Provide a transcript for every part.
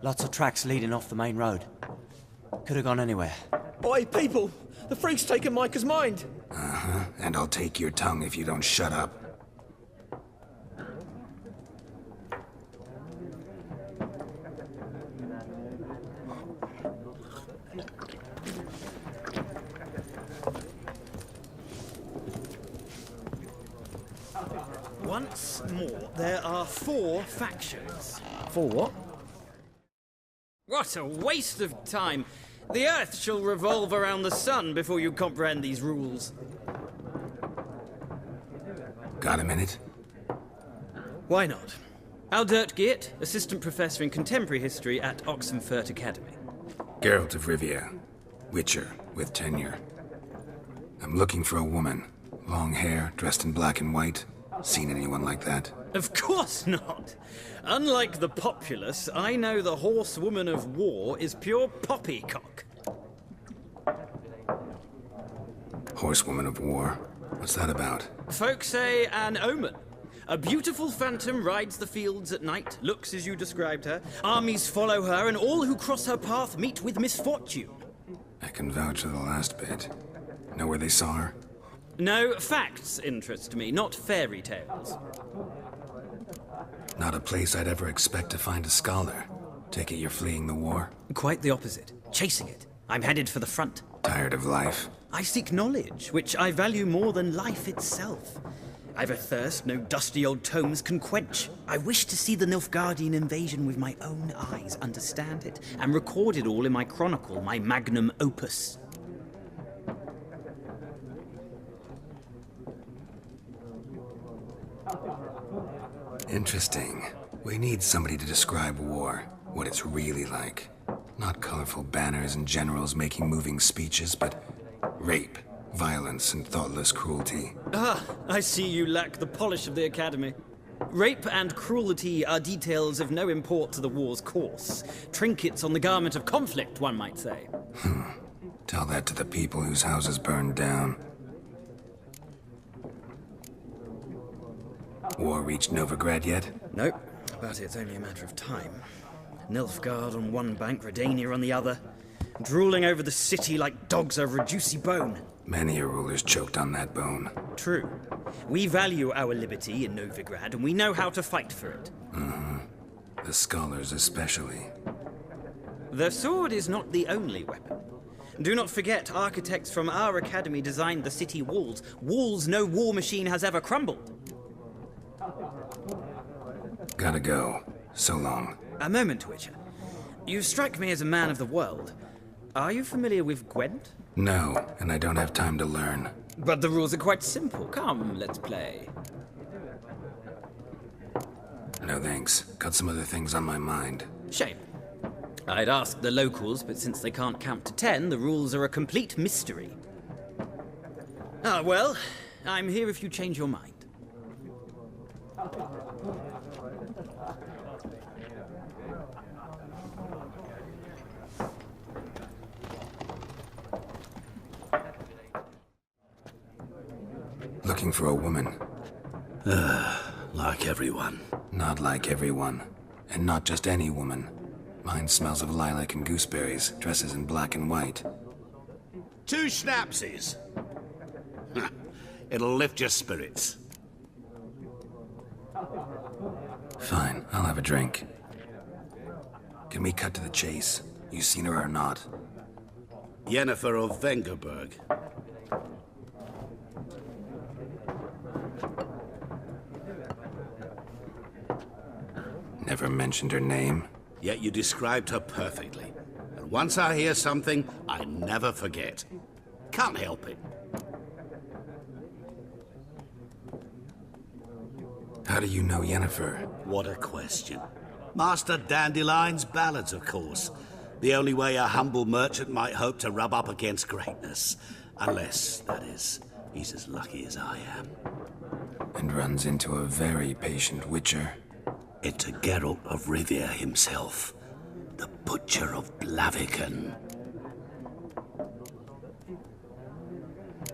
Lots of tracks leading off the main road. Could have gone anywhere. Oi, people! The freak's taken Micah's mind! Uh-huh, and I'll take your tongue if you don't shut up. Once more, there are 4 factions. 4 what? What a waste of time! The Earth shall revolve around the sun before you comprehend these rules. Got a minute? Why not? Aldert Geert, Assistant Professor in Contemporary History at Oxenfurt Academy. Geralt of Rivia. Witcher, with tenure. I'm looking for a woman. Long hair, dressed in black and white. Seen anyone like that? Of course not! Unlike the populace, I know the horsewoman of war is pure poppycock. Horsewoman of war? What's that about? Folk say an omen. A beautiful phantom rides the fields at night, looks as you described her. Armies follow her, and all who cross her path meet with misfortune. I can vouch for the last bit. Know where they saw her? No, facts interest me, not fairy tales. Not a place I'd ever expect to find a scholar. Take it you're fleeing the war? Quite the opposite. Chasing it. I'm headed for the front. Tired of life? I seek knowledge, which I value more than life itself. I've a thirst no dusty old tomes can quench. I wish to see the Nilfgaardian invasion with my own eyes, understand it, and record it all in my chronicle, my magnum opus. Interesting. We need somebody to describe war, what it's really like. Not colorful banners and generals making moving speeches, but rape, violence, and thoughtless cruelty. Ah, I see you lack the polish of the Academy. Rape and cruelty are details of no import to the war's course. Trinkets on the garment of conflict, one might say. Tell that to the people whose houses burned down. War reached Novigrad yet? Nope, but it's only a matter of time. Nilfgaard on one bank, Redania on the other. Drooling over the city like dogs over a juicy bone. Many a ruler's choked on that bone. True. We value our liberty in Novigrad, and we know how to fight for it. The scholars especially. The sword is not the only weapon. Do not forget, architects from our academy designed the city walls. Walls no war machine has ever crumbled. Gotta go. So long. A moment, Witcher. You strike me as a man of the world. Are you familiar with Gwent? No, and I don't have time to learn. But the rules are quite simple. Come, let's play. No thanks. Got some other things on my mind. Shame. I'd ask the locals, but since they can't count to 10, the rules are a complete mystery. Ah, well, I'm here if you change your mind. Looking for a woman. Like everyone. Not like everyone. And not just any woman. Mine smells of lilac and gooseberries, dresses in black and white. 2 schnapsies. It'll lift your spirits. Fine, I'll have a drink. Can we cut to the chase? You seen her or not? Yennefer of Vengerberg. Never mentioned her name. Yet you described her perfectly. And once I hear something, I never forget. Can't help it. How do you know Yennefer? What a question. Master Dandelion's ballads, of course. The only way a humble merchant might hope to rub up against greatness. Unless, that is, he's as lucky as I am. And runs into a very patient witcher. Into Geralt of Rivia himself. The Butcher of Blaviken.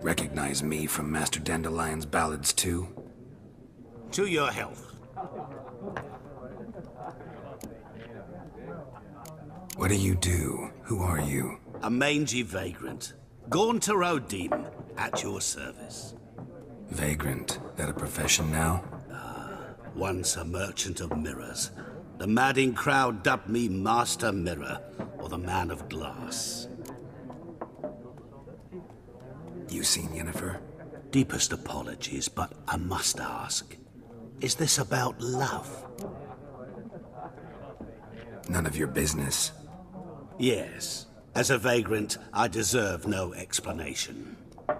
Recognize me from Master Dandelion's ballads too? To your health. What do you do? Who are you? A mangy vagrant. Gaunter demon, at your service. Vagrant. That a profession now? Once a merchant of mirrors. The madding crowd dubbed me Master Mirror, or the Man of Glass. You seen Yennefer? Deepest apologies, but I must ask. Is this about love? None of your business. Yes. As a vagrant, I deserve no explanation.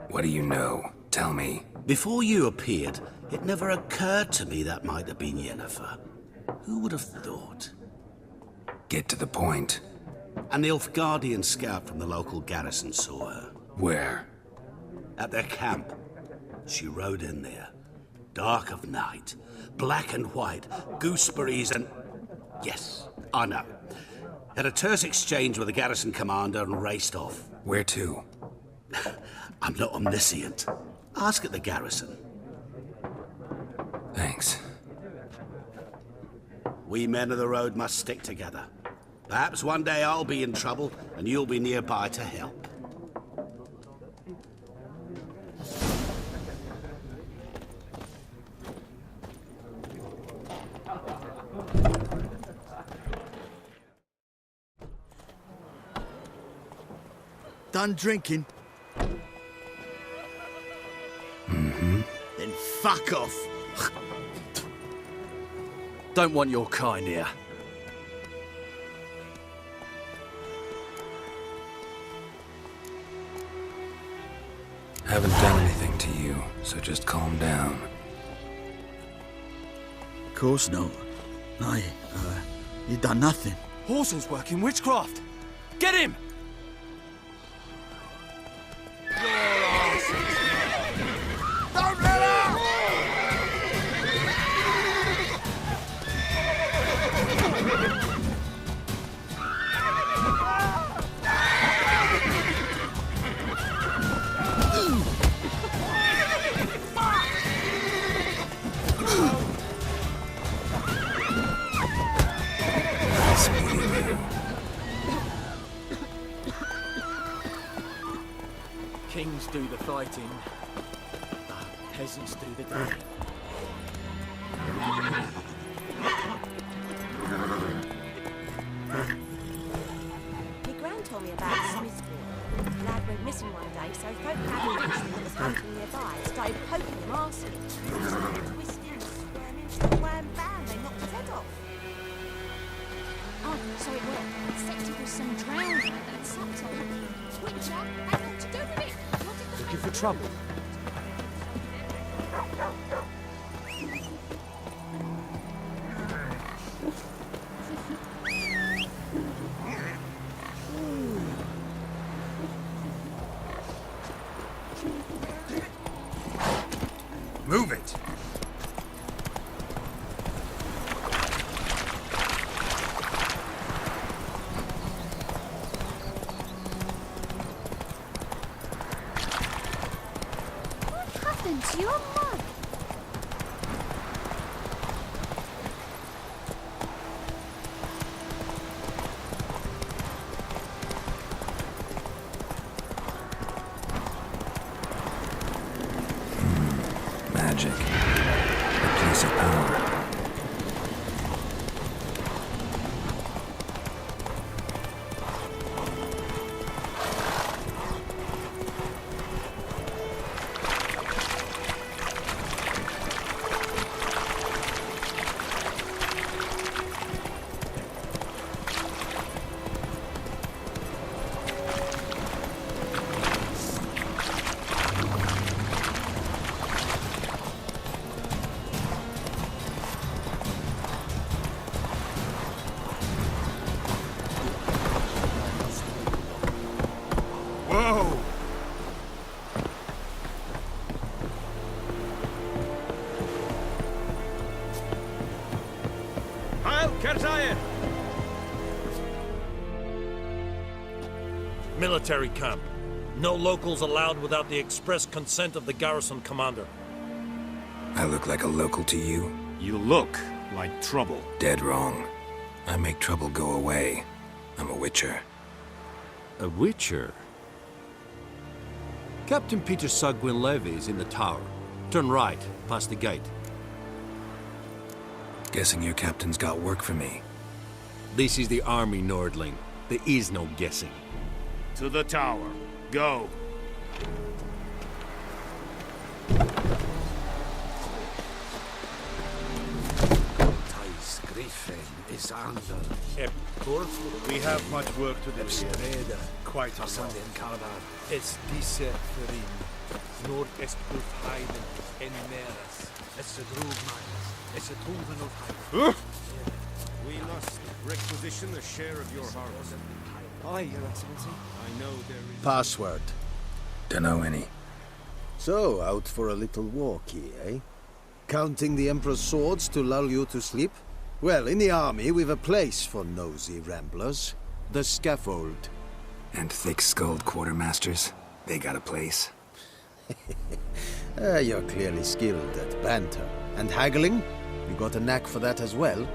What do you know? Tell me. Before you appeared, it never occurred to me that might have been Yennefer. Who would have thought? Get to the point. A Nilfgaardian scout from the local garrison saw her. Where? At their camp. She rode in there. Dark of night. Black and white. Gooseberries and... Yes, I know. Had a terse exchange with the garrison commander and raced off. Where to? I'm not omniscient. Ask at the garrison. Thanks. We men of the road must stick together. Perhaps one day I'll be in trouble and you'll be nearby to help. Done drinking? Mm-hmm. Then fuck off. Don't want your kind here. Haven't done anything to you, so just calm down. Of course not. You done nothing. Horson's working witchcraft. Get him! Don't let her! Kings do the fighting, peasants do the doing. My gran told me about a Smith's boy. The lad went missing one day, so folk gathered Richmond that was hunting nearby started poking him, asking. He started twisting and squirming, so wham bam, they knocked his head off. Oh, so it was. Except it was some drowning and subtle. Witcher had got to do with it. What did the Looking for trouble? Move it! What happened to your mug? Magic. A place of power. Whoa! Military camp. No locals allowed without the express consent of the garrison commander. I look like a local to you? You look like trouble. Dead wrong. I make trouble go away. I'm a Witcher. A Witcher? Captain Peter Sagwin Levy is in the tower. Turn right, past the gate. Guessing your captain's got work for me. This is the army, Nordling. There is no guessing. To the tower. Go. Is under. We have much work to do here. Quite a lot. Something in Calabar. Es diese Ferin. Nord est Ulfheiden en Meres. Es a drug mines. Es a Tuven of We must requisition a share of your harvest. Aye, Your Excellency. I know there is... Password. Dunno any. So, out for a little walkie, eh? Counting the Emperor's swords to lull you to sleep? Well, in the army, we've a place for nosy ramblers. The scaffold. And thick-skulled quartermasters? They got a place? You're clearly skilled at banter. And haggling? You got a knack for that as well?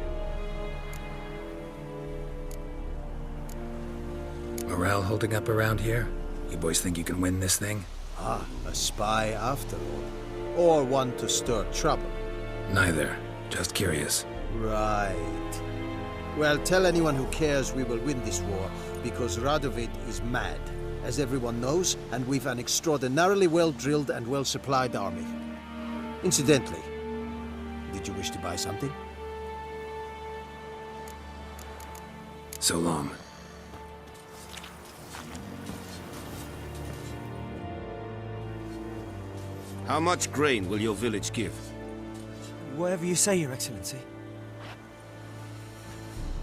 Morale holding up around here? You boys think you can win this thing? Ah, a spy after all. Or one to stir trouble. Neither. Just curious. Right. Well, tell anyone who cares we will win this war, because Radovid is mad, as everyone knows, and we've an extraordinarily well-drilled and well-supplied army. Incidentally, did you wish to buy something? So long. How much grain will your village give? Whatever you say, Your Excellency.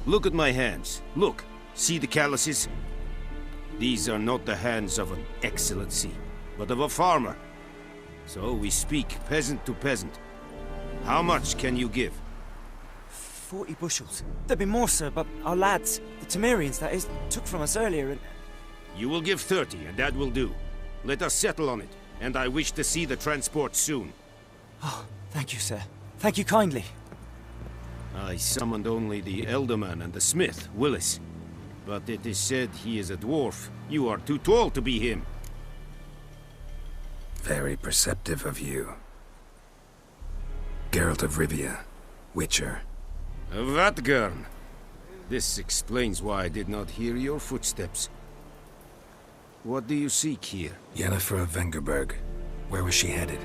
Look at my hands. Look. See the calluses? These are not the hands of an excellency, but of a farmer. So we speak peasant to peasant. How much can you give? 40 bushels. There'd be more, sir, but our lads, the Temerians, that is, took from us earlier and... You will give 30, and that will do. Let us settle on it, and I wish to see the transport soon. Oh, thank you, sir. Thank you kindly. I summoned only the Elderman and the smith, Willis. But it is said he is a dwarf. You are too tall to be him. Very perceptive of you. Geralt of Rivia, Witcher. Vatgern. This explains why I did not hear your footsteps. What do you seek here? Yennefer of Vengerberg. Where was she headed?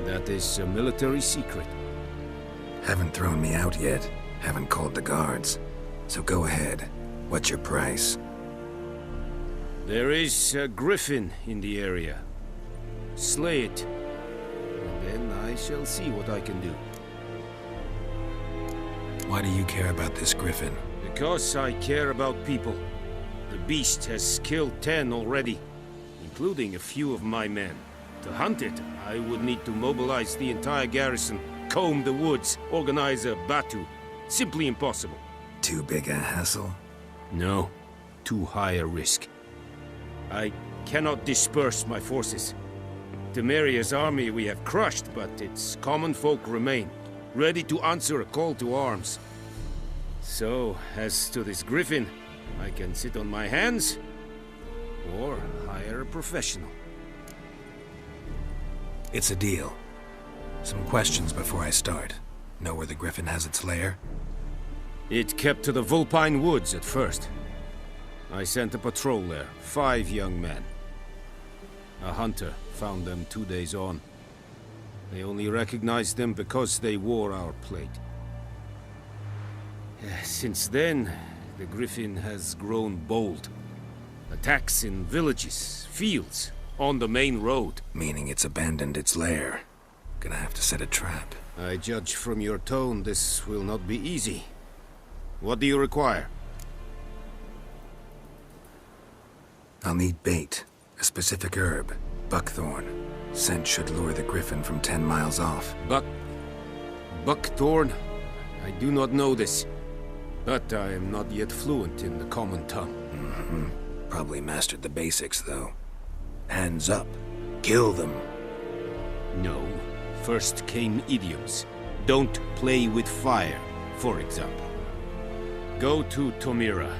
That is a military secret. Haven't thrown me out yet. Haven't called the guards. So go ahead. What's your price? There is a griffin in the area. Slay it. And then I shall see what I can do. Why do you care about this griffin? Because I care about people. The beast has killed 10 already, including a few of my men. To hunt it, I would need to mobilize the entire garrison, comb the woods, organize a batu. Simply impossible. Too big a hassle? No. Too high a risk. I cannot disperse my forces. Temeria's army we have crushed, but its common folk remain, ready to answer a call to arms. So, as to this griffin, I can sit on my hands, or hire a professional. It's a deal. Some questions before I start. Know where the griffin has its lair? It kept to the Vulpine Woods at first. I sent a patrol there, 5 young men. A hunter found them 2 days on. They only recognized them because they wore our plate. Since then, the griffin has grown bold. Attacks in villages, fields, on the main road. Meaning it's abandoned its lair. Gonna have to set a trap. I judge from your tone this will not be easy. What do you require? I'll need bait. A specific herb. Buckthorn. Scent should lure the griffin from 10 miles off. Buckthorn? I do not know this. But I am not yet fluent in the common tongue. Probably mastered the basics, though. Hands up. Kill them. No. First came idioms. Don't play with fire, for example. Go to Tomira.